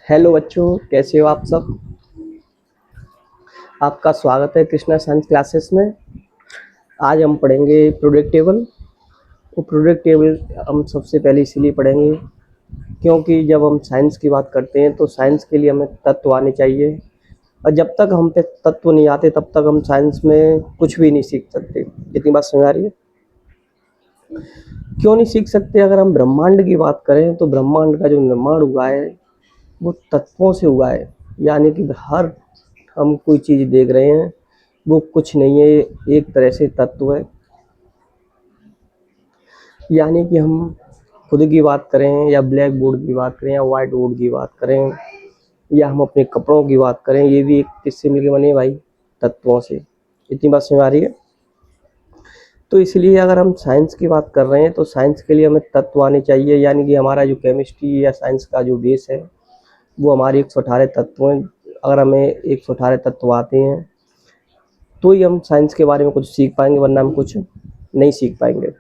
Hello बच्चों, कैसे हो आप सब। आपका स्वागत है कृष्णा साइंस क्लासेस में। आज हम पढ़ेंगे प्रोडक्ट टेबल। वो प्रोडक्ट टेबल हम सबसे पहले इसीलिए पढ़ेंगे क्योंकि जब हम साइंस की बात करते हैं तो साइंस के लिए हमें तत्व आने चाहिए, और जब तक हम पे तत्व नहीं आते तब तक हम साइंस में कुछ भी नहीं सीख सकते। इतनी बात समझ आ रही है। क्यों नहीं सीख सकते? अगर हम ब्रह्मांड की बात करें तो ब्रह्मांड का जो निर्माण हुआ है वो तत्वों से हुआ है। यानी कि हर हम कोई चीज़ देख रहे हैं वो कुछ नहीं है, एक तरह से तत्व है। यानी कि हम खुद की बात करें या ब्लैक बोर्ड की बात करें या वाइट बोर्ड की बात करें या हम अपने कपड़ों की बात करें, ये भी एक किससे मिलके बने भाई? तत्वों से। इतनी बात समझ आ रही है। तो इसलिए अगर हम साइंस की बात कर रहे हैं तो साइंस के लिए हमें तत्व आने चाहिए। यानी कि हमारा जो केमिस्ट्री या साइंस का जो बेस है वो हमारे 118 तत्व हैं। अगर हमें 118 तत्व आते हैं तो ही हम साइंस के बारे में कुछ सीख पाएंगे, वरना हम कुछ नहीं सीख पाएंगे।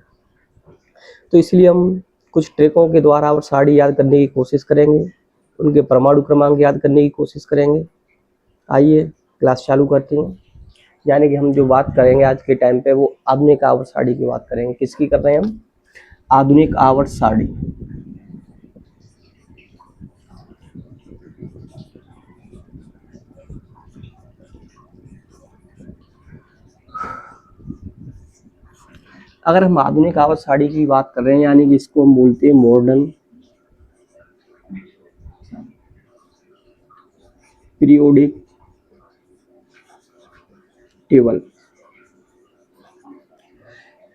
तो इसलिए हम कुछ ट्रिकों के द्वारा और साड़ी याद करने की कोशिश करेंगे, उनके परमाणु क्रमांक याद करने की कोशिश करेंगे। आइए क्लास चालू करते हैं। यानी कि हम जो बात करेंगे आज के टाइम पे वो आधुनिक आवर्त साड़ी की बात करेंगे। किसकी कर रहे हैं हम? आधुनिक आवर्त साड़ी। अगर हम आधुनिक आवर्त साड़ी की बात कर रहे हैं यानी कि इसको हम बोलते हैं मॉडर्न पीरियोडिक टेबल।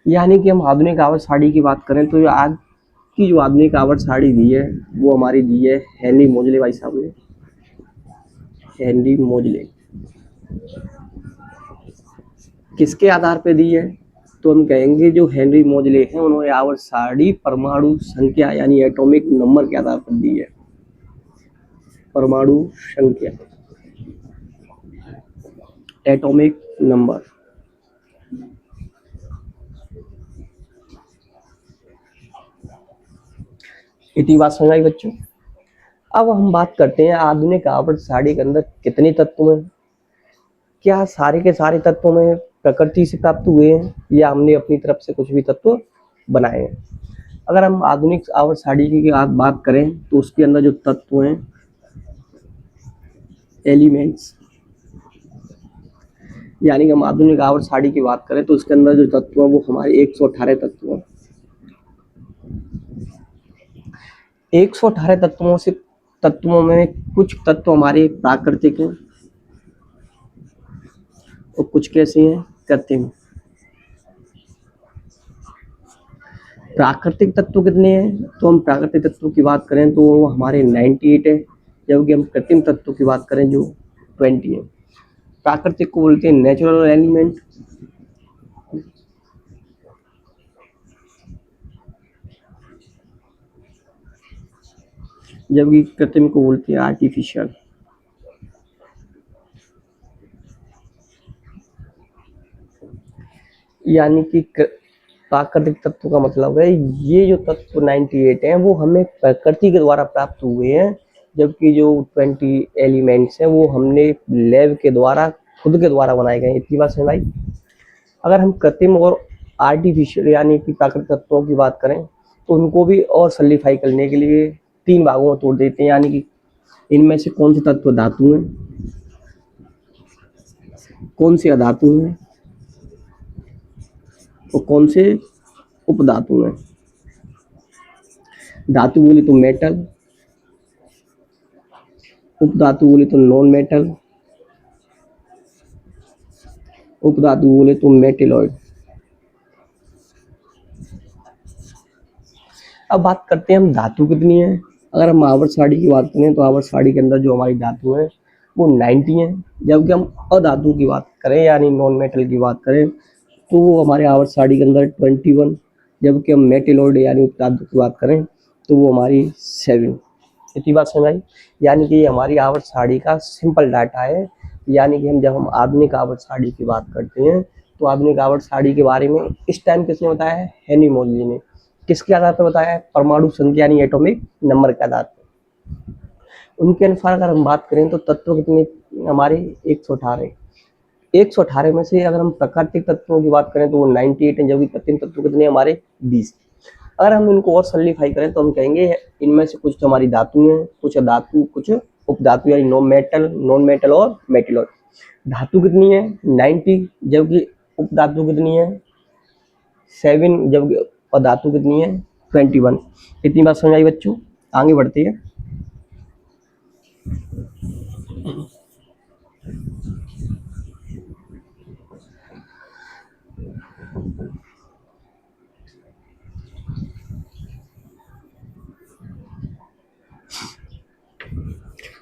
यानी कि हम आधुनिक आवर्त साड़ी की बात करें तो आज की जो आधुनिक आवर्त साड़ी दी है वो हमारी दी है हेनरी मोजले भाई साहब ने। हेनरी मोजले किसके आधार पे दी है? तो हम कहेंगे जो हेनरी मोजले हैं उन्होंने आवर्त साड़ी परमाणु संख्या यानी एटॉमिक नंबर के आधार पर दी है। परमाणु संख्या, एटॉमिक नंबर। इतनी बात समझ आई बच्चों। अब हम बात करते हैं आधुनिक आवर्त साड़ी के अंदर कितने तत्व हैं। क्या सारे के सारे तत्व में प्रकृति से प्राप्त हुए हैं या हमने अपनी तरफ से कुछ भी तत्व बनाए हैं? अगर हम आधुनिक आवर्त साड़ी की बात करें तो उसके अंदर जो तत्व हैं, एलिमेंट्स, यानी कि हम आधुनिक आवर्त साड़ी की बात करें तो उसके अंदर जो तत्व हैं वो हमारे 118 तत्व हैं। 118 तत्वों में कुछ तत्व हमारे प्राकृतिक हैं और कुछ कैसे हैं? कृत्रिम। प्राकृतिक तत्व कितने हैं? तो हम प्राकृतिक तत्वों की बात करें तो वो हमारे 98 है, जबकि हम कृत्रिम तत्वों की बात करें जो 20 है। प्राकृतिक को बोलते हैं नेचुरल एलिमेंट, जबकि कृत्रिम को बोलते हैं आर्टिफिशियल। यानी कि प्राकृतिक तत्व का मतलब है ये जो तत्व 98 हैं वो हमें प्रकृति के द्वारा प्राप्त हुए हैं, जबकि जो 20 एलिमेंट्स हैं वो हमने लैब के द्वारा खुद के द्वारा बनाए गए हैं। इतनी बात समझ आई। अगर हम कृत्रिम और आर्टिफिशियल यानी कि प्राकृतिक तत्वों की बात करें तो उनको भी और सॉलिडिफाई करने के लिए 3 भागों में तोड़ देते हैं। यानी कि इनमें से कौन से तत्व धातु हैं, कौन से अधातु हैं और कौन से उपधातु हैं। धातु बोले तो मेटल, उपधातु बोले तो नॉन मेटल, उपधातु बोले तो मेटेलॉइड। अब बात करते हैं हम धातु कितनी है। अगर हम आवर्त साड़ी की बात करें तो आवर्त साड़ी के अंदर जो हमारी धातु है वो 90 है, जबकि हम अधातु की बात करें यानी नॉन मेटल की बात करें तो वो हमारे आवर्त साड़ी के अंदर 21, जबकि हम मेटेलॉइड यानी उपधातु की बात करें तो वो हमारी 7। इतनी बात समझ आई। यानी कि ये हमारी आवर्त साड़ी का सिंपल डाटा है। यानी कि जब हम आधुनिक आवर्त साड़ी की बात करते हैं तो आधुनिक आवर्त सारणी के बारे में इस टाइम किसने बताया है? हेनरी मोजली ने। किसके आधार पर बताया है? परमाणु संख्या यानी एटॉमिक नंबर के आधार पर। उनके अनुसार अगर हम बात करें तो तत्व कितने हमारे? 118। 118 में से अगर हम प्राकृतिक तत्वों की बात करें तो वो 98 है, जबकि कृत्रिम तत्व कितने हमारे? 20। अगर हम इनको और सरलीफाई करें तो हम कहेंगे इनमें से कुछ तो हमारी धातु हैं, कुछ अधातु, कुछ उपधातु यानी नॉन मेटल और मेटेलॉइड। धातु कितनी है? 90, जबकि उपधातु कितनी है? 7, जबकि अधातु कितनी है? 21। इतनी बात समझ आई बच्चों? आगे बढ़ते हैं।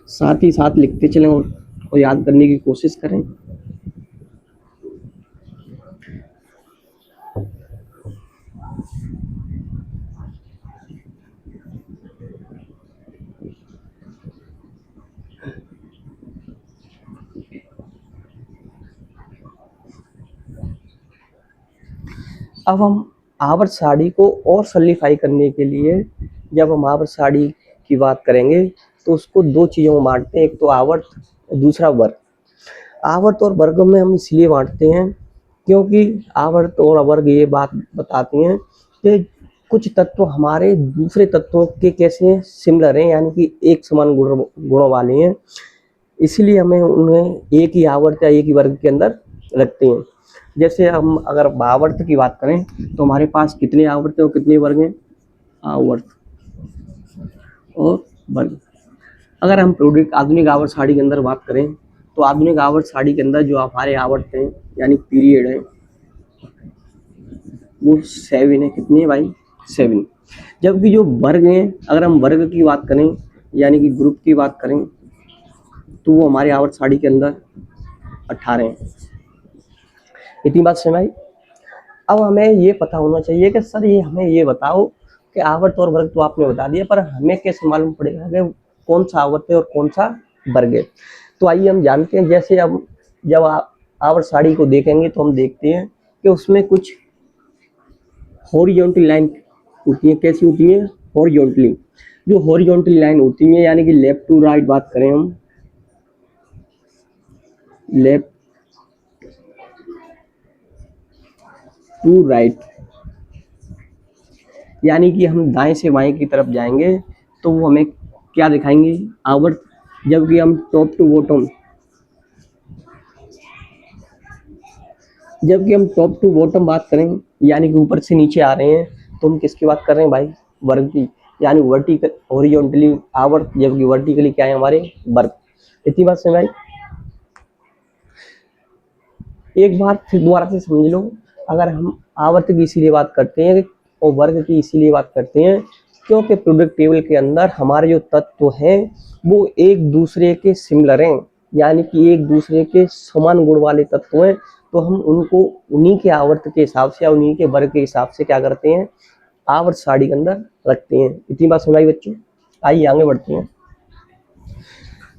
साथ ही साथ लिखते चलें और याद करने की कोशिश करें। अब हम आवर्त सारणी को और सरलीफाई करने के लिए जब हम आवर्त सारणी की बात करेंगे तो उसको दो चीज़ों में बांटते हैं, एक तो आवर्त, दूसरा वर्ग। आवर्त और वर्ग में हम इसलिए बांटते हैं क्योंकि आवर्त और वर्ग ये बात बताती हैं कि कुछ तत्व हमारे दूसरे तत्वों के कैसे हैं? सिमिलर हैं, यानी कि एक समान गुणों वाले हैं, इसलिए हमें उन्हें एक ही आवर्त या एक ही वर्ग के अंदर रखते हैं। जैसे हम अगर आवर्त की बात करें तो हमारे पास कितने आवर्त हैं और कितने वर्ग हैं? आवर्त और वर्ग। अगर हम आधुनिक आवर्त सारणी के अंदर बात करें तो आधुनिक आवर्त सारणी के अंदर जो हमारे आवर्त हैं यानी पीरियड है वो 7 है। कितने भाई? 7। जबकि जो वर्ग हैं, अगर हम वर्ग की बात करें यानी कि ग्रुप की बात करें तो वो हमारे आवर्त सारणी के अंदर 18 हैं। इतनी बात समझ आई? अब हमें ये पता होना चाहिए कि सर ये हमें ये बताओ कि आवर्त और वर्ग तो आपने बता दिया, पर हमें कैसे मालूम पड़ेगा कि कौन सा आवर्त है और कौन सा वर्ग है? तो आइए हम जानते हैं। जैसे अब जब आप आवर्त सारणी को देखेंगे तो हम देखते हैं कि उसमें कुछ हॉरिजॉन्टल लाइन होती है। कैसी होती है? हॉरिजॉन्टली। जो हॉरिजॉन्टल लाइन होती है यानी कि लेफ्ट टू राइट बात करें हम, लेफ्ट टू राइट यानी कि हम दाएं से बाएं की तरफ जाएंगे तो वो हमें क्या दिखाएंगे? आवर्त। जबकि हम टॉप टू बॉटम बात करें यानी कि ऊपर से नीचे आ रहे हैं तो हम किसकी बात कर रहे हैं भाई? वर्ग की, यानी वर्टिकल हॉरिजॉन्टली आवर्त, जबकि वर्टिकली क्या है हमारे? वर्ग। इतनी बात समझ आई? एक बार फिर दोबारा से समझ लो। अगर हम आवर्त की इसीलिए बात करते हैं और वर्ग की इसीलिए बात करते हैं क्योंकि प्रोडक्ट टेबल के अंदर हमारे जो तत्व हैं वो एक दूसरे के सिमिलर हैं, यानी कि एक दूसरे के समान गुण वाले तत्व हैं, तो हम उनको उन्हीं के आवर्त के हिसाब से या उन्हीं के वर्ग के हिसाब से क्या करते हैं? आवर्त सारणी के अंदर रखते हैं। इतनी बात समझ आई बच्चों? आइए आगे बढ़ते हैं।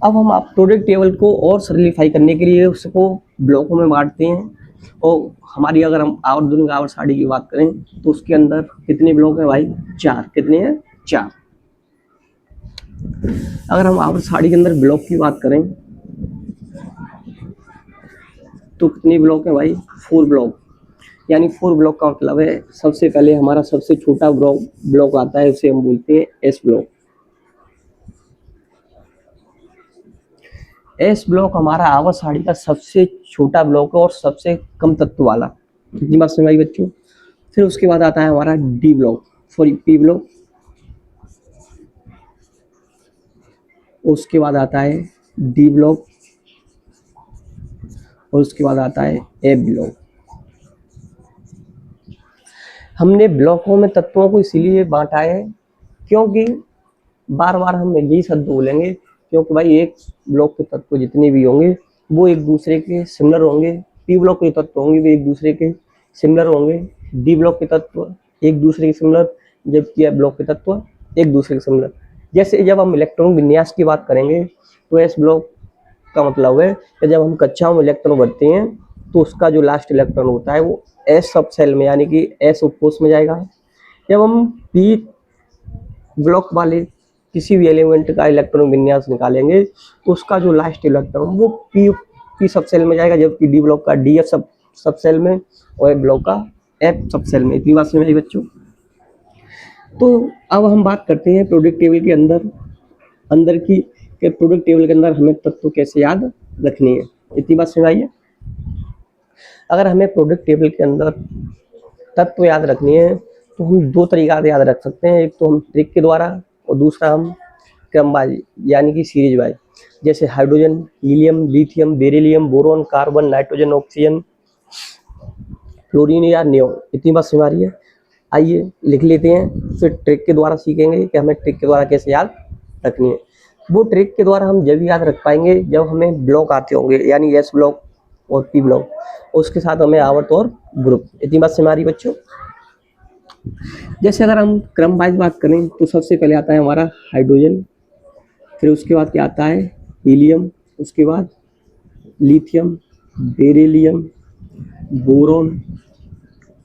अब हम आप प्रोडक्ट टेबल को और सरलीफाई करने के लिए उसको ब्लॉकों में बांटते हैं। और हमारी अगर हम आधुनिक आवर्त सारणी की बात करें तो उसके अंदर कितने ब्लॉक हैं भाई? 4। कितने हैं? 4। अगर हम आवर्त सारणी के अंदर ब्लॉक की बात करें तो कितने ब्लॉक हैं भाई? 4 ब्लॉक। यानी 4 ब्लॉक का मतलब है सबसे पहले हमारा सबसे छोटा ब्लॉक आता है, उसे हम बोलते हैं एस ब्लॉक। एस ब्लॉक हमारा आवर्त सारणी का सबसे छोटा ब्लॉक है और सबसे कम तत्व वाला। कितनी बात समझ आई बच्चों? फिर उसके बाद आता है हमारा D block, sorry P block. उसके बाद आता है डी ब्लॉक और उसके बाद आता है ए ब्लॉक। हमने ब्लॉकों में तत्वों को इसीलिए बांटा है क्योंकि बार बार हम यही शब्द बोलेंगे क्योंकि भाई एक ब्लॉक के तत्व जितने भी होंगे वो एक दूसरे के सिमिलर होंगे। पी ब्लॉक के तत्व होंगे वो एक दूसरे के सिमिलर होंगे। डी ब्लॉक के तत्व एक दूसरे के सिमिलर, जबकि ए ब्लॉक के तत्व एक दूसरे के सिमिलर। जैसे जब हम इलेक्ट्रॉन विन्यास की बात करेंगे तो एस ब्लॉक का मतलब है कि जब हम कक्षाओं में इलेक्ट्रॉन भरते हैं तो उसका जो लास्ट इलेक्ट्रॉन होता है वो एस सब सेल में यानी कि एस उपकोष में जाएगा। जब हम पी ब्लॉक वाले किसी भी एलिमेंट का इलेक्ट्रॉन विन्यास निकालेंगे तो उसका जो लास्ट इलेक्ट्रॉन वो पी सब सेल में जाएगा, जबकि डी ब्लॉक का डी एफ सब सेल में और ए ब्लॉक का एफ सब सेल में। इतनी बात समझ आई बच्चों। तो अब हम बात करते हैं प्रोडक्ट टेबल के अंदर की प्रोडक्ट टेबल के अंदर हमें तत्व कैसे याद रखनी है। इतनी बात समझ आई है। अगर हमें प्रोडक्ट टेबल के अंदर तत्व याद रखनी है तो हम दो तरीका से याद रख सकते हैं। एक तो हम ट्रिक के द्वारा और दूसरा हम क्रमवाइज यानी कि सीरीज वाइज, जैसे hydrogen, helium, lithium, beryllium, boron, carbon, nitrogen, oxygen, fluorine या नियोन। इतनी बात समझ आ रही है। आइए लिख लेते हैं, फिर ट्रिक के द्वारा सीखेंगे कि हमें ट्रिक के द्वारा कैसे याद रखनी है। वो ट्रिक के द्वारा हम जब याद रख पाएंगे जब हमें ब्लॉक आते होंगे, यानी एस ब्लॉक और पी ब्लॉक, उसके साथ हमें आवर्त और ग्रुप। इतनी बात समझ आ रही बच्चों। जैसे अगर हम क्रम वाइज बात करें तो सबसे पहले आता है हमारा हाइड्रोजन, फिर उसके बाद क्या आता है हीलियम, उसके बाद lithium, beryllium, boron,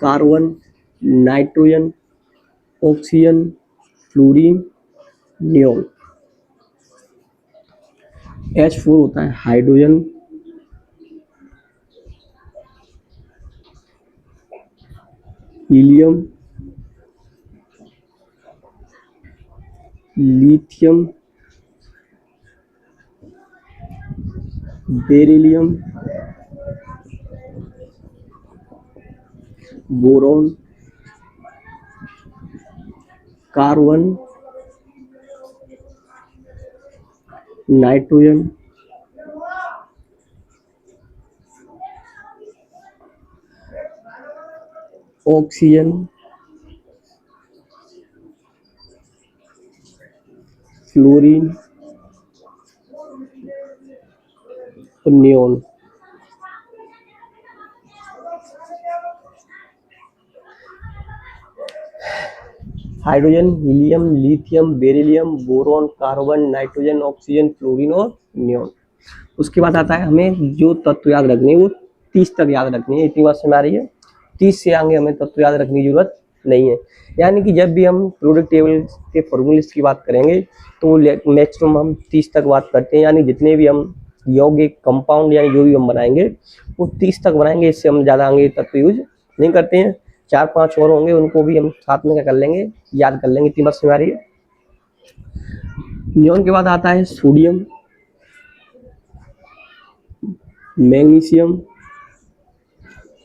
carbon, nitrogen, oxygen, fluorine, neon. H4 होता है hydrogen, helium, lithium, beryllium, boron, carbon, nitrogen, oxygen, fluorine और neon. Hydrogen, helium, lithium, beryllium, boron, carbon, nitrogen, oxygen, fluorine और नियोन। उसके बाद आता है हमें जो तत्व याद रखने हैं वो 30 तक याद रखनी है। इतनी बात समझ आ रही है। 30 से आगे हमें तत्व याद रखने की जरूरत नहीं है। यानी कि जब भी हम प्रोडक्ट टेबल के फॉर्मूलेस की बात करेंगे तो मैक्सिमम हम 30 तक बात करते हैं, यानी जितने भी हम यौगिक कंपाउंड यानी जो भी हम बनाएंगे वो 30 तक बनाएंगे। इससे हम ज़्यादा आगे तत्व यूज नहीं करते हैं। 4-5 और होंगे उनको भी हम साथ में क्या कर लेंगे, याद कर लेंगे। इतनी बात समझ आ रही है। नियोन के बाद आता है sodium, magnesium,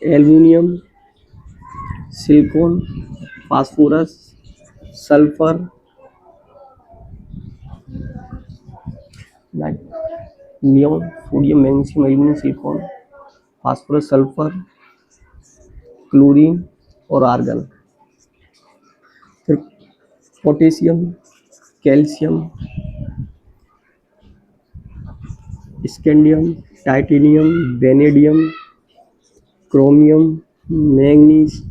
aluminium, silicon, phosphorus, sulphur, neon, sodium, magnesium, aluminium, silicon, phosphorus, sulphur, chlorine और आर्गन। फिर potassium, calcium, scandium, titanium, vanadium, chromium, manganese,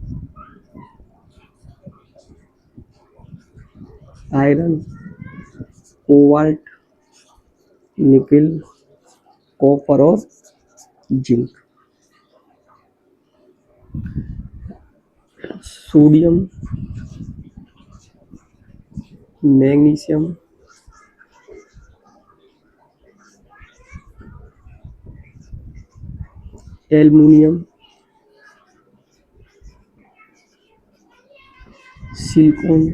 iron, cobalt, nickel, copper और zinc. Sodium, magnesium, aluminium, silicon,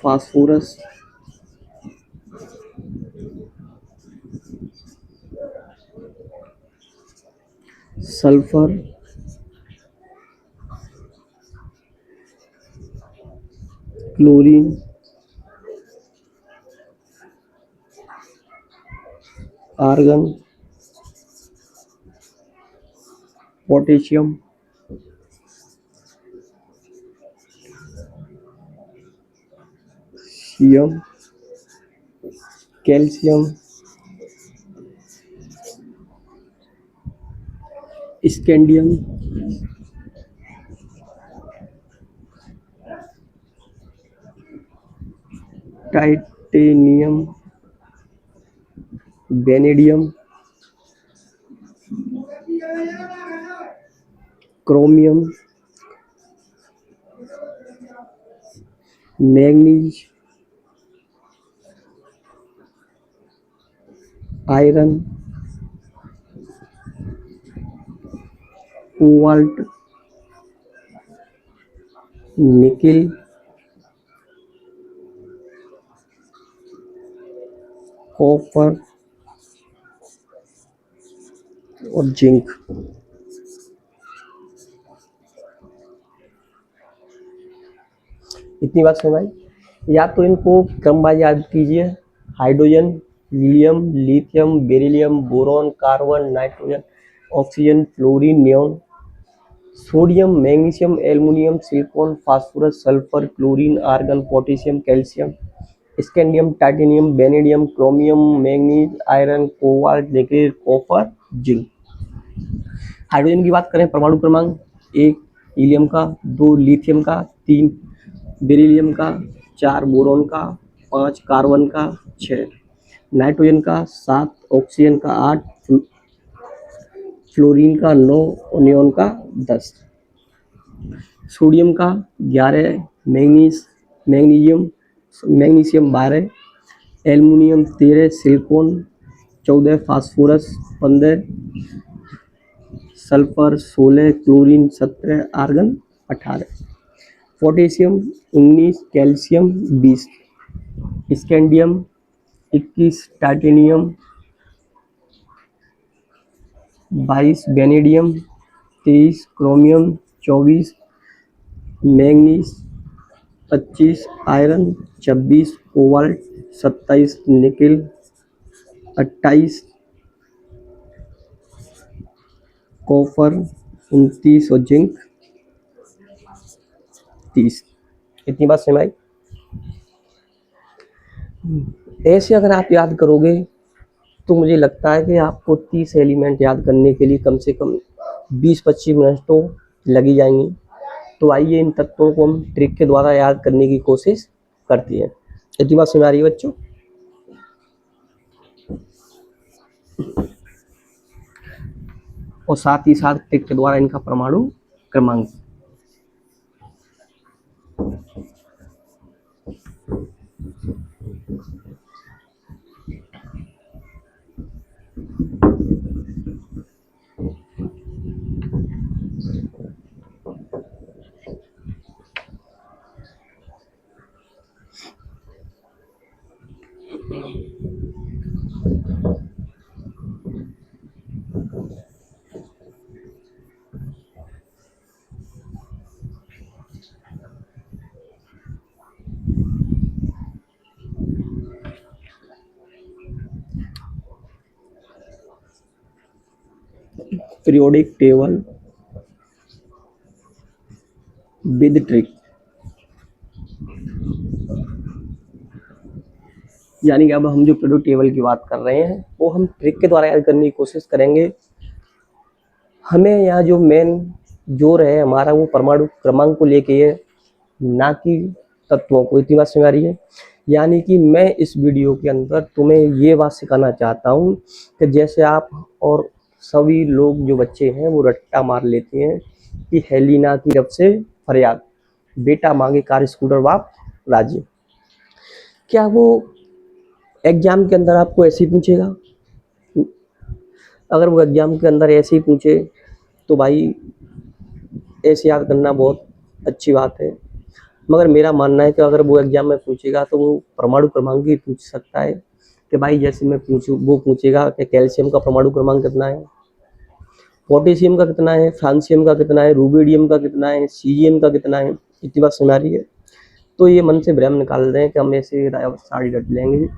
phosphorus, sulphur, chlorine, argon, potassium, caesium, calcium, scandium, titanium, vanadium, chromium, manganese, iron, cobalt, nickel, copper और zinc. इतनी बात समझ आई। या तो इनको क्रमवार याद कीजिए, hydrogen, helium, lithium, beryllium, boron, carbon, nitrogen, oxygen, fluorine, neon, sodium, magnesium, aluminium, silicon, phosphorus, sulphur, chlorine, argon, potassium, calcium, scandium, titanium, vanadium, chromium, manganese, iron, cobalt, nickel, copper, zinc. Hydrogen की बात करें, परमाणु क्रमांक 1 helium का, 2 lithium का, 3 beryllium का, 4 boron का, 5 carbon का, 6 नाइट्रोजन का, 7 ऑक्सीजन का, 8 फ्लोरीन का, 9 और नियॉन का 10। सोडियम का 11, magnesium 12, aluminium 13, silicon 14, phosphorus 15, sulphur 16, chlorine 17, argon 18, potassium 19, calcium 20, scandium 21, titanium 22, vanadium 23, chromium 24, manganese 25, iron 26, cobalt 27, nickel 28, copper 29 और जिंक 30। इतनी बात समझ आई। ऐसे अगर आप याद करोगे तो मुझे लगता है कि आपको 30 एलिमेंट याद करने के लिए कम से कम 20-25 मिनट तो लगी जाएंगी। तो आइए इन तत्वों को हम ट्रिक के द्वारा याद करने की कोशिश करती हैं। इतनी बात समझ आ रही है बच्चों? और साथ ही साथ ट्रिक के द्वारा इनका परमाणु क्रमांक। पीरियोडिक टेबल विद ट्रिक, यानी कि अब हम जो पीरियोडिक टेबल की बात कर रहे हैं वो हम ट्रिक के द्वारा याद करने की कोशिश करेंगे। हमें यहाँ जो मेन जोर है हमारा वो परमाणु क्रमांक को लेके है, ना कि तत्वों को। इतनी बात समझ आ रही है? यानी कि मैं इस वीडियो के अंदर तुम्हें ये बात सिखाना चाहता हूँ कि जैसे आप और सभी लोग जो बच्चे हैं वो रट्टा मार लेते हैं कि हेलिना की रब से फरियाद, बेटा मांगे कार स्कूटर बाप राजी। क्या वो एग्जाम के अंदर आपको ऐसे ही पूछेगा? अगर वो एग्जाम के अंदर ऐसे ही पूछे तो भाई ऐसे याद करना बहुत अच्छी बात है, मगर मेरा मानना है कि अगर वो एग्जाम में पूछेगा तो वो परमाणु क्रमांक ही पूछ सकता है। कि भाई जैसे मैं पूछूं, वो पूछेगा कि कैल्शियम का परमाणु क्रमांक कितना है, पोटेशियम का कितना है, फ्रांसियम का कितना है, रूबिडियम का कितना है, सीजियम का कितना है। इतनी बात समझ आ रही है? तो ये मन से भ्रम निकाल दें कि हम ऐसे साड़ी रट लेंगे।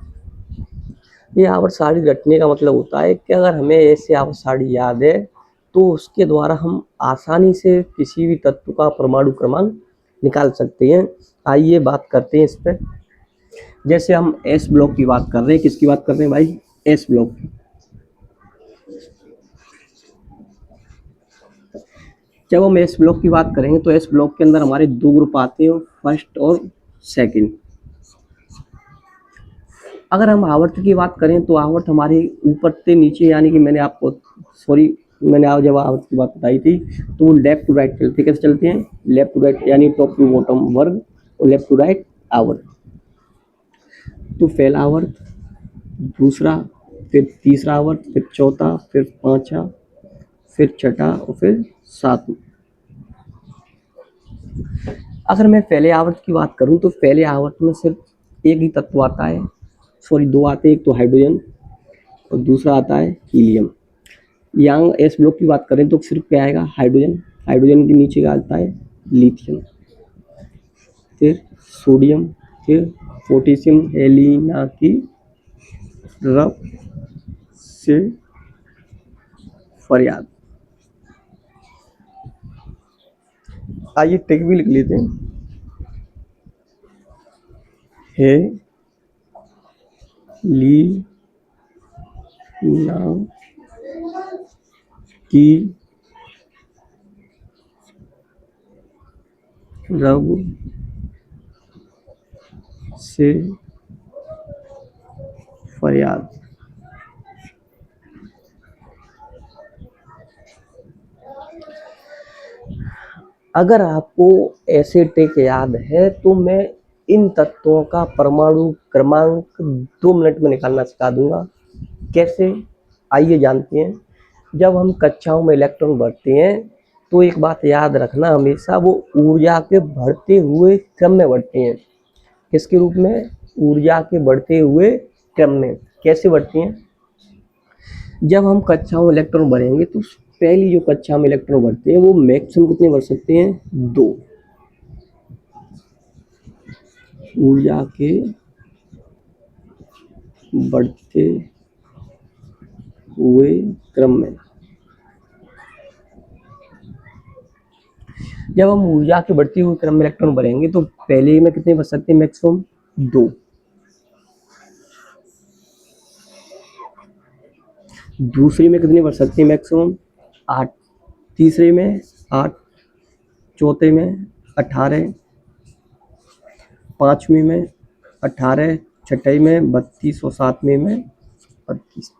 ये आवर्त साड़ी रटने का मतलब होता है कि अगर हमें ऐसे आवर्त साड़ी याद है तो उसके द्वारा हम आसानी से किसी भी तत्व का परमाणु क्रमांक निकाल सकते हैं। आइए बात करते हैं इस पर। जैसे हम एस ब्लॉक की बात कर रहे हैं, किसकी बात कर रहे हैं भाई? एस ब्लॉक की। जब हम एस ब्लॉक की बात करेंगे तो एस ब्लॉक के अंदर हमारे 2 ग्रुप आते हैं, फर्स्ट और सेकंड। अगर हम आवर्त की बात करें तो आवर्त हमारे ऊपर से नीचे, यानी कि मैंने आपको मैंने आज जब आवर्त की बात बताई थी तो वो लेफ्ट टू राइट चलते, कैसे चलते हैं, लेफ्ट टू राइट यानी टॉप टू बॉटम वर्ग और लेफ्ट टू राइट आवर्त। तो पहला आवर्त, दूसरा, फिर तीसरा आवर्त, फिर चौथा, फिर पांचवा, फिर छठा और फिर सातवां। अगर मैं पहले आवर्त की बात करूं तो पहले आवर्त में सिर्फ एक ही तत्व आता है, सॉरी दो आते हैं, एक तो हाइड्रोजन और दूसरा आता है हीलियम। यहाँ एस ब्लॉक की बात करें तो सिर्फ क्या आएगा, हाइड्रोजन। हाइड्रोजन के नीचे क्या आता है, लिथियम, फिर सोडियम, फिर पोटेशियम, हेलिना की रब से फरियाद। आइए टेक भी लिख लेते हैं, है ली ना की रब से फरियाद। अगर आपको ऐसे टेक याद है तो मैं इन तत्वों का परमाणु क्रमांक 2 मिनट में निकालना सिखा दूंगा। कैसे, आइए जानते हैं। जब हम कक्षाओं में इलेक्ट्रॉन भरते हैं तो एक बात याद रखना हमेशा, वो ऊर्जा के बढ़ते हुए क्रम में बढ़ते हैं। किसके रूप में, ऊर्जा के बढ़ते हुए क्रम में। कैसे बढ़ते हैं, जब हम कक्षाओं में इलेक्ट्रॉन भरेंगे तो पहली जो कक्षा में इलेक्ट्रॉन भरते हैं वो मैक्सिमम कितने भर सकते हैं, 2 ऊर्जा के बढ़ते हुए क्रम में। जब हम ऊर्जा के बढ़ते हुए क्रम में इलेक्ट्रॉन भरेंगे तो पहले में कितने भर सकते हैं, मैक्सिमम 2। दूसरी में कितने भर सकते हैं, मैक्सिमम 8। तीसरे में 8, चौथे में 18, पांचवी में 18, छठी में 32 और सातवीं में 32।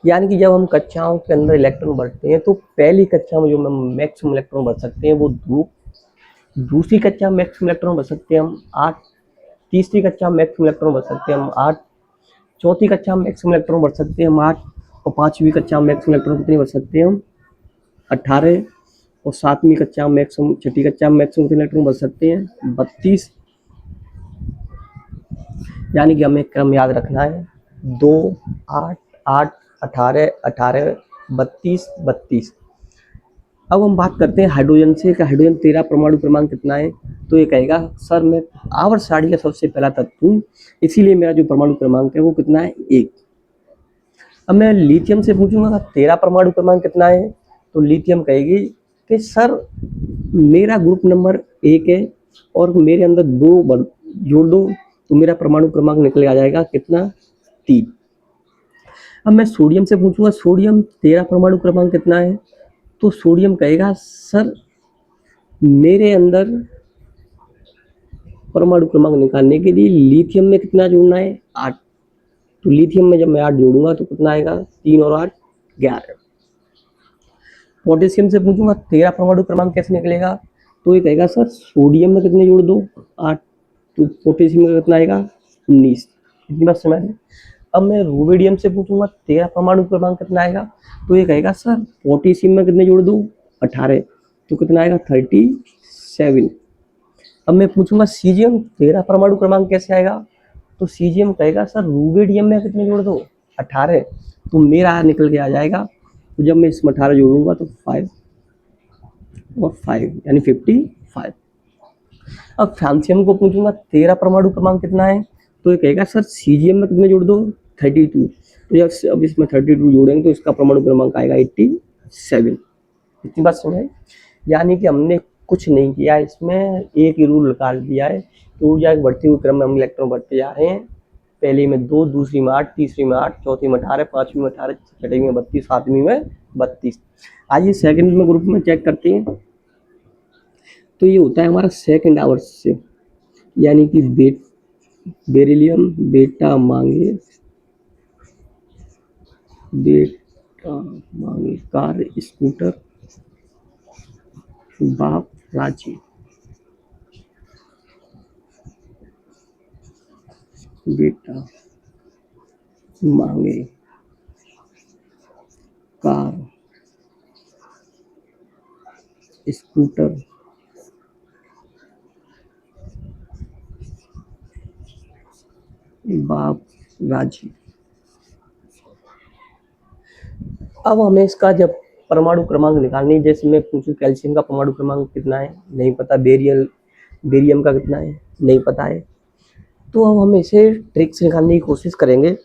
यानी कि जब हम कक्षाओं के अंदर इलेक्ट्रॉन भरते हैं तो पहली कक्षा में जो हम मैक्सिमम इलेक्ट्रॉन भर सकते हैं वो 2। दूसरी कक्षा में मैक्सिमम इलेक्ट्रॉन भर सकते हैं हम 8। तीसरी कक्षा में मैक्सिमम इलेक्ट्रॉन भर सकते हैं हम 8। चौथी कक्षा में मैक्सिमम इलेक्ट्रॉन भर सकते हैं हम 8। और पांचवी कक्षा में मैक्सिमम इलेक्ट्रॉन कितने भर सकते हैं हम, 18। और सातवीं कक्षा में मैक्सिमम, छठी कक्षा में मैक्सिमम कितने इलेक्ट्रॉन भर सकते हैं, 32। यानी कि हमें क्रम याद रखना है, 2, 8, 8, 18, 18, 32, 32। अब हम बात करते हैं हाइड्रोजन से कि हाइड्रोजन तेरा परमाणु क्रमांक कितना है। तो ये कहेगा सर मैं आवर्त सारणी का सबसे पहला तत्व हूँ, इसीलिए मेरा जो परमाणु क्रमांक है वो कितना है, 1। अब मैं लिथियम से पूछूंगा तेरा परमाणु क्रमांक कितना है, तो लिथियम कहेगी कि सर मेरा ग्रुप नंबर 1 है और मेरे अंदर 2 जोड़ दो तो मेरा परमाणु क्रमांक निकल आ जाएगा कितना, 3। अब मैं सोडियम से पूछूंगा सोडियम तेरा परमाणु क्रमांक कितना है, तो सोडियम कहेगा सर मेरे अंदर परमाणु क्रमांक निकालने के लिए लिथियम में कितना जोड़ना है, 8। तो लिथियम में जब मैं 8 जोड़ूंगा तो कितना आएगा, 3 और 8 11। पोटेशियम से पूछूंगा तेरा परमाणु क्रमांक कैसे निकलेगा, तो ये कहेगा सर सोडियम में कितने जोड़ दो, 8। तो पोटेशियम में कितना आएगा, 19। इतनी बात समझ में। अब मैं रुबिडियम से पूछूंगा तेरा परमाणु क्रमांक कितना आएगा, तो ये कहेगा सर पोटेशियम में कितने जोड़ दूं, 18। तो कितना आएगा, 37। अब मैं पूछूंगा सीजियम तेरा परमाणु क्रमांक कैसे आएगा, तो सीजियम कहेगा सर रुबिडियम में कितने जोड़ दो, 18। तो मेरा निकल के आ जाएगा। तो जब मैं इसमें 18 जोड़ूंगा तो 5 और 5 यानी 55। अब फ्रांसियम को पूछूंगा तेरा परमाणु क्रमांक कितना है, तो ये कहेगा सर सीजियम में कितने जोड़ दो, 32। तो जब अब इसमें 32 जोड़ेंगे तो इसका परमाणु क्रमांक आएगा 87। इतनी बात समझ। यानी कि हमने कुछ नहीं किया, इसमें एक ही रूल निकाल दिया है कि ऊर्जा के बढ़ते हुए क्रम में हम इलेक्ट्रॉन बढ़ते जा रहे हैं। पहली में 2, दूसरी में 8, तीसरी में 8, चौथी में 18, पांचवी में 18, छठी में 32, सातवीं में 32। आइए सेकंड में ग्रुप में चेक करते हैं। तो ये होता है हमारा सेकंड आवर्स से, यानी कि बेरिलियम बेटा मांगे बेटा मांगे कार, स्कूटर, बाप राजी, बेटा मांगे कार, स्कूटर, बाप राजी। अब हमें इसका जब परमाणु क्रमांक निकालनी है, जैसे मैं पूछूं कैल्शियम का परमाणु क्रमांक कितना है, नहीं पता। बेरियम का कितना है, नहीं पता है। तो अब हम इसे ट्रिक से निकालने की कोशिश करेंगे।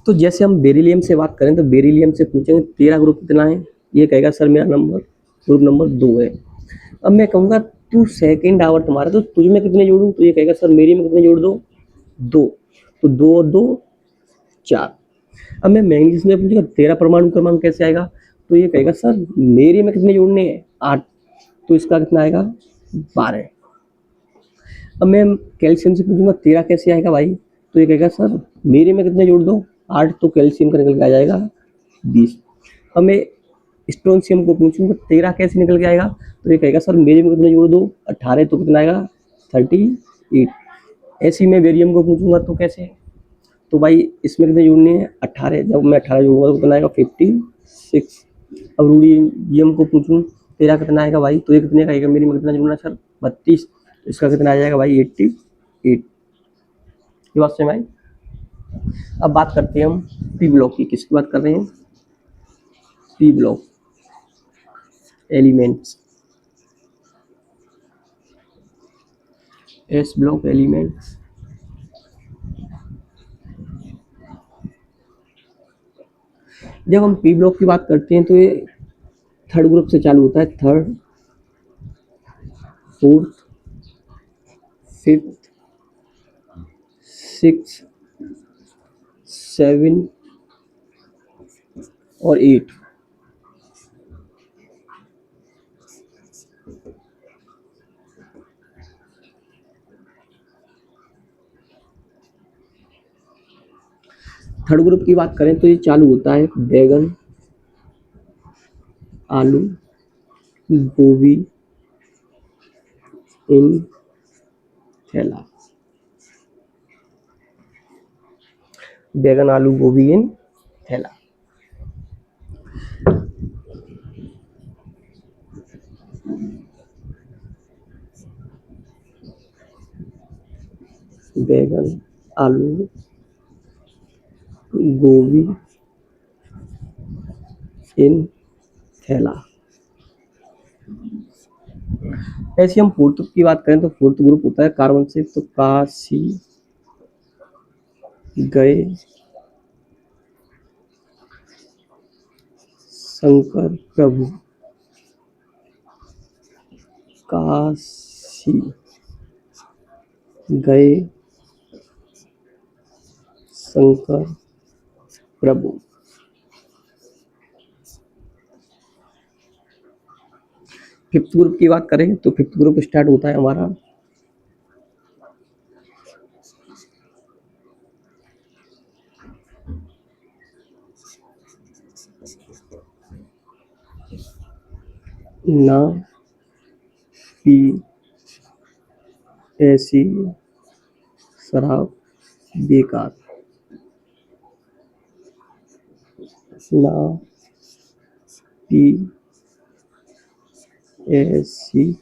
तो जैसे हम बेरिलियम से बात करें तो बेरिलियम से पूछेंगे तेरा ग्रुप कितना है, ये कहेगा सर मेरा नंबर ग्रुप नंबर 2 है। अब मैं कहूँगा तू सेकंड आवर तुम्हारा, तो तुझ में कितने जोड़ूं, तो ये कहेगा सर मेरी में कितने जोड़ दो, 2। तो 2 और 2 4। अब मैं मैंगनीज में पूछूंगा तेरा परमाणु क्रमांक कैसे आएगा, तो ये कहेगा सर मेरे में कितने जोड़ने हैं, 8। तो इसका कितना आएगा, 12। अब मैं कैल्शियम से पूछूंगा तेरा कैसे आएगा भाई, तो ये कहेगा सर मेरे में कितने जोड़ दो, 8। तो कैल्शियम का निकल के आ जाएगा 20। अब मैं स्ट्रोंशियम को पूछूंगा तेरा कैसे निकल के आएगा, तो ये कहेगा सर मेरे में कितने जोड़ दो, 18। तो कितना आएगा, 38। ऐसे मैं बेरियम को पूछूंगा तो कैसे, तो भाई इसमें कितने जोड़ने हैं, 18। जब मैं 18 जोड़ूंगा तो कितना आएगा, 56। अब रूडियम को पूछूं तेरा कितना आएगा भाई, तो ये कितने का आएगा, मेरी में कितना जोड़ना सर, 32। इसका कितना आ जाएगा भाई, 88। ये बात समझ में आई। अब बात करते हैं हम पी ब्लॉक की। किसकी बात कर रहे हैं, P block elements, S block elements. जब हम पी ब्लॉक की बात करते हैं तो ये थर्ड ग्रुप से चालू होता है, थर्ड, फोर्थ, फिफ्थ, 6, 7 और 8। थर्ड ग्रुप की बात करें तो ये चालू होता है बैगन, आलू, गोभी, इन थैला। बैगन, आलू, गोभी, इन थैला। बैगन, आलू, गोभी, इन थैला। ऐसे हम फोर्थ की बात करें तो फोर्थ ग्रुप होता है कार्बन से, तो काशी गए शंकर प्रभु, काशी गए शंकर प्रभु। फिफ्थ ग्रुप की बात करें तो फिफ्थ ग्रुप स्टार्ट होता है हमारा ना पी ऐसी शराब बेकार, ना पी ऐसी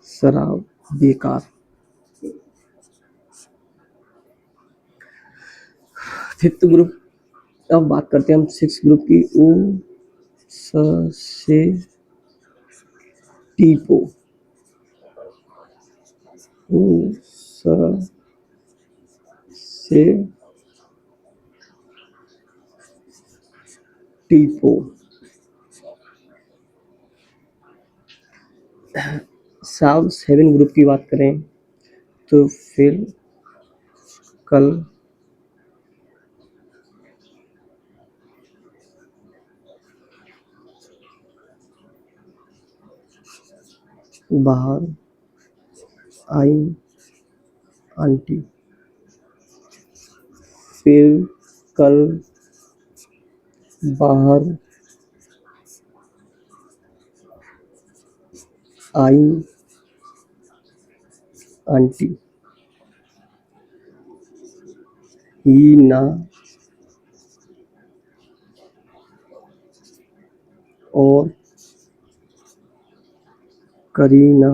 शराब बेकार। Fifth group. अब बात करते हैं हम सिक्स ग्रुप की, ओ से टीपो, ओ से टीपो। साब सेवन ग्रुप की बात करें तो फिर कल, बाहर आई आंटी। फिर कल बाहर आई आंटी। हीना और करीना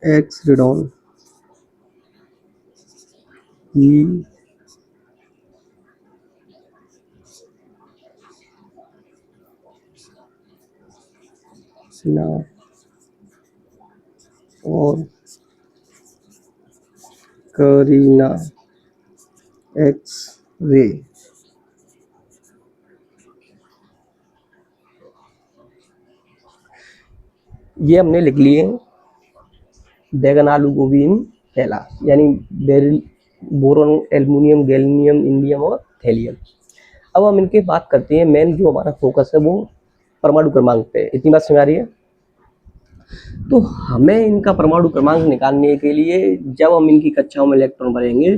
एक्सीडेंट ही ना और करीना एक्स रे। ये हमने लिख लिए बैगन आलू गोभी इन थैला, यानी beryl, boron, aluminium, gallium, indium और थैलियम। अब हम इनके बात करते हैं, मेन जो हमारा फोकस है वो परमाणु क्रमांक पे। इतनी बात समझ आ रही है? तो हमें इनका परमाणु क्रमांक निकालने के लिए जब हम इनकी कक्षाओं में इलेक्ट्रॉन भरेंगे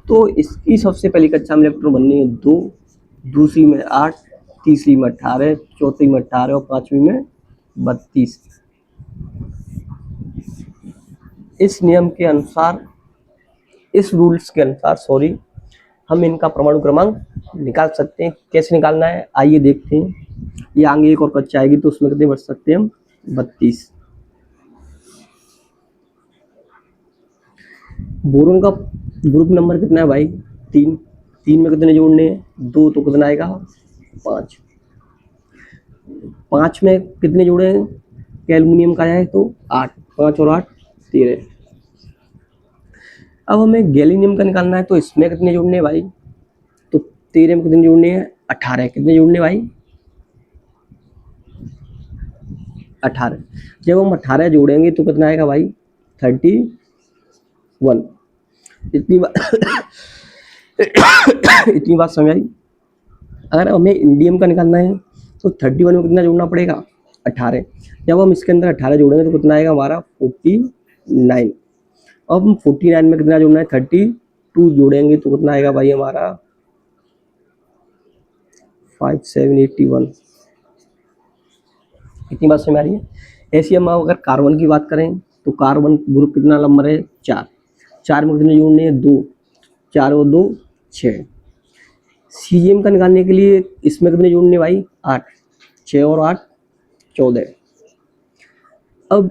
तो इसकी सबसे पहली कक्षा में इलेक्ट्रॉन भरने हैं 2, दूसरी में 8, तीसरी में 18, चौथी में 18 और पांचवी में 32। इस नियम के अनुसार, इस रूल्स के अनुसार सॉरी, हम इनका परमाणु क्रमांक निकाल सकते हैं। कैसे निकालना है आइए देखते हैं। ये आगे एक और कक्षा आएगी तो उसमें कितने बच सकते हैं हम? 32। बोरोन का ग्रुप नंबर कितना है भाई? 3। 3 में कितने जोड़ने हैं? 2, तो कितना आएगा? 5। 5 में कितने जोड़े हैं? एल्युमिनियम का है तो 8, 5 और 8 13। अब हमें गैलियम का निकालना है तो इसमें कितने जोड़ने हैं भाई? तो 13 में कितने जोड़ने हैं? 18। कितने जोड़ने भाई? 18। जब हम 18 जोड़ेंगे तो कितना आएगा भाई? 31। इतनी बात इतनी बात समझ आई? अगर हमें इंडियम का निकालना है तो 31 में कितना जोड़ना पड़ेगा? 18। जब हम इसके अंदर 18 जोड़ेंगे तो कितना आएगा हमारा? 49। अब हम 49 में कितना जोड़ना है? 32 जोड़ेंगे तो कितना आएगा भाई हमारा? 5781। इतनी बात समझ आ रही है? ऐसी हम अगर कार्बन की बात करें तो कार्बन ग्रुप कितना नंबर है? 4। 4 में कितने जोड़ने हैं? 2, 4 और 2 6। सीजियम का निकालने के लिए इसमें कितने जोड़ने भाई? 8। 6 और 8 14। अब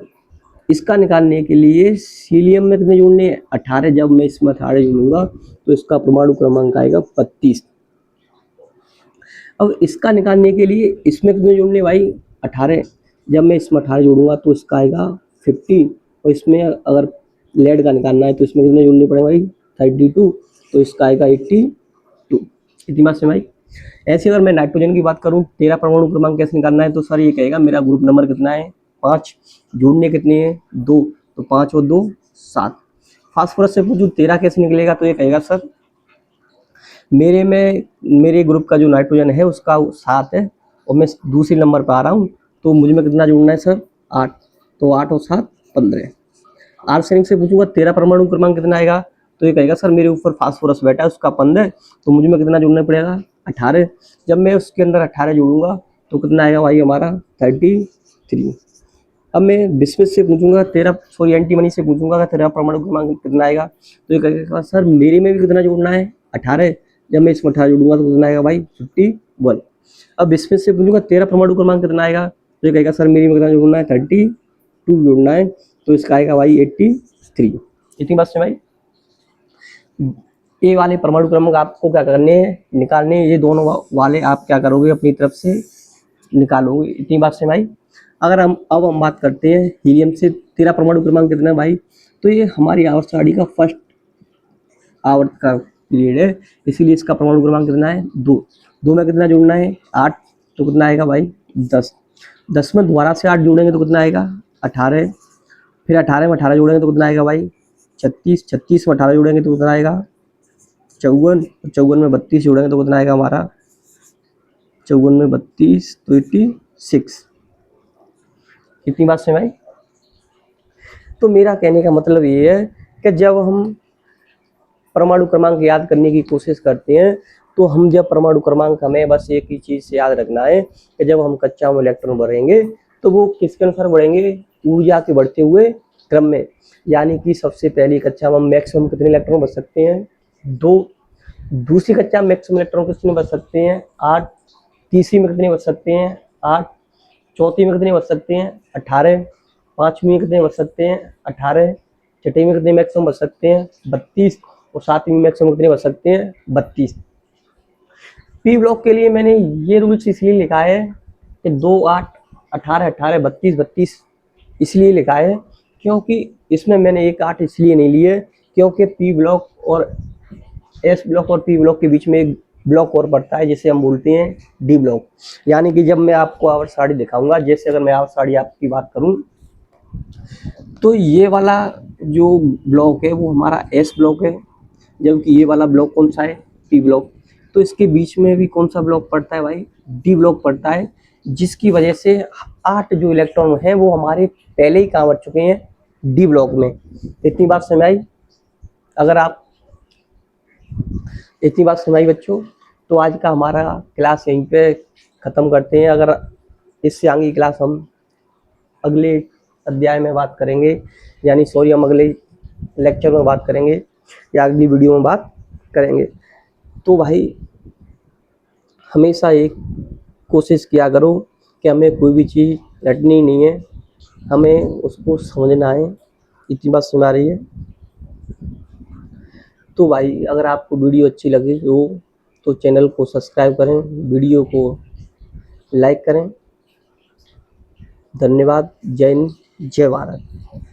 इसका निकालने के लिए सीलियम में कितने जोड़ने हैं? 18। जब मैं इसमें 18 जोड़ूंगा तो इसका परमाणु क्रमांक आएगा 32। अब इसका निकालने के लिए इसमें कितने जोड़ने भाई? 18। जब मैं इसमें 18 जोड़ूंगा तो इसका आएगा 50। और इसमें अगर लेड का निकालना है तो इसमें कितने जोड़ने पड़ेंगे भाई? 32। तो इसका आएगा 82। इतनी बात समझ आई? ऐसे अगर मैं नाइट्रोजन की बात करूं, तेरा परमाणु क्रमांक कैसे निकालना है तो सर ये कहेगा मेरा ग्रुप नंबर कितना है? 5। जोड़ने कितने हैं? 2, तो 5 और 2 7। फास्फोरस से पूछूं तेरा कैसे निकलेगा तो ये कहेगा सर मेरे ग्रुप का जो नाइट्रोजन है उसका 7 है और मैं दूसरे नंबर पर आ रहा हूँ तो मुझे में कितना जोड़ना है सर? 8। तो 8 और 7 15। आर्सेनिक से पूछूंगा तेरा परमाणु क्रमांक कितना आएगा तो ये कहेगा सर मेरे ऊपर फास्फोरस बैठा है उसका 15, तो मुझे में कितना जोड़ना पड़ेगा? 18। जब मैं उसके अंदर 18 जोड़ूंगा तो कितना आएगा भाई हमारा? 33। अब मैं बिस्मिथ से पूछूंगा एंटीमनी से पूछूंगा कि तेरा परमाणु क्रमांक कितना आएगा तो ये कहेगा सर मेरे में भी कितना जोड़ना है? 18। जब मैं इसमें 18 जोड़ूंगा तो कितना आएगा भाई? 51। अब बिस्मिथ से पूछूंगा तेरा परमाणु क्रमांक कितना आएगा तो ये कहेगा सर मेरे में कितना जोड़ना है? 32 जोड़ना है तो इसका आएगा भाई 83। इतनी बात समझ आई? ये वाले परमाणु क्रमांक आपको क्या करने हैं? निकालने हैं। ये दोनों वाले आप क्या करोगे? अपनी तरफ से निकालोगे। इतनी बात समझ आई? अगर हम बात करते हैं हीलियम से, तेरा परमाणु क्रमांक कितना है भाई? तो ये हमारी आवर्त सारणी का फर्स्ट आवर्त का पीरियड है, इसीलिए इसका परमाणु क्रमांक कितना है? 2। 2 में कितना जोड़ना है? 8। तो कितना आएगा भाई? 10। 10 में दोबारा से 8 जोड़ेंगे तो कितना आएगा? 18। फिर 18 में 18 जोड़ेंगे तो कितना आएगा भाई? 36। 36 में 18 जोड़ेंगे तो कितना आएगा? 54। 54 में 32 जोड़ेंगे तो कितना आएगा हमारा? 54 में 32 तो 86। कितनी बात समझ आई? तो मेरा कहने का मतलब ये है कि जब हम परमाणु क्रमांक याद करने की कोशिश करते हैं तो हम जब परमाणु क्रमांक, हमें बस एक ही चीज से याद रखना है कि जब हम कक्षा में इलेक्ट्रॉन बढ़ेंगे तो वो किसके अनुसार बढ़ेंगे, ऊर्जा के बढ़ते हुए क्रम में। यानी कि सबसे पहली कक्षा में हम मैक्सिमम कितने इलेक्ट्रॉन बढ़ सकते हैं, 2। दूसरी कक्षा में मैक्सिमम इलेक्ट्रॉन कितने बढ़ सकते हैं, 8। तीसरी में कितने बढ़ सकते हैं, 8। चौथी में कितने बढ़ सकते हैं, 18। पांचवी में कितने बढ़ सकते हैं, 18। छठी में कितने मैक्सिमम बढ़ सकते हैं, 32। और सातवीं में मैक्सिमम कितने बढ़ सकते हैं, 32। पी ब्लॉक के लिए मैंने ये रूल्स इसलिए लिखा है कि 2, 8, 18, 18, 32, 32 इसलिए लिखा है क्योंकि इसमें मैंने एक 8 इसलिए नहीं लिए क्योंकि पी ब्लॉक और एस ब्लॉक और पी ब्लॉक के बीच में एक ब्लॉक और पड़ता है जिसे हम बोलते हैं डी ब्लॉक। यानी कि जब मैं आपको आवर्त सारणी दिखाऊंगा, जैसे अगर मैं आवर्त सारणी आपकी बात करूं तो ये वाला जो ब्लॉक है वो हमारा एस ब्लॉक है, जबकि ये वाला ब्लॉक कौन सा है, पी ब्लॉक। तो इसके बीच में भी कौन सा ब्लॉक पड़ता है भाई, डी ब्लॉक पड़ता है, जिसकी वजह से 8 जो इलेक्ट्रॉन हैं वो हमारे पहले ही कहाँ बढ़ चुके हैं, डी ब्लॉक में। इतनी बात समझ आई? अगर आप इतनी बात समझ आई बच्चों, तो आज का हमारा क्लास यहीं पे ख़त्म करते हैं। अगर इससे आगे की क्लास हम अगले अध्याय में बात करेंगे, यानी सॉरी हम अगले लेक्चर में बात करेंगे या अगली वीडियो में बात करेंगे। तो भाई हमेशा एक कोशिश किया करो कि हमें कोई भी चीज़ रटनी नहीं है, हमें उसको समझना है। इतनी बात समझ आ रही है? तो भाई अगर आपको वीडियो अच्छी लगी हो तो चैनल को सब्सक्राइब करें, वीडियो को लाइक करें। धन्यवाद। जय हिंद, जय भारत।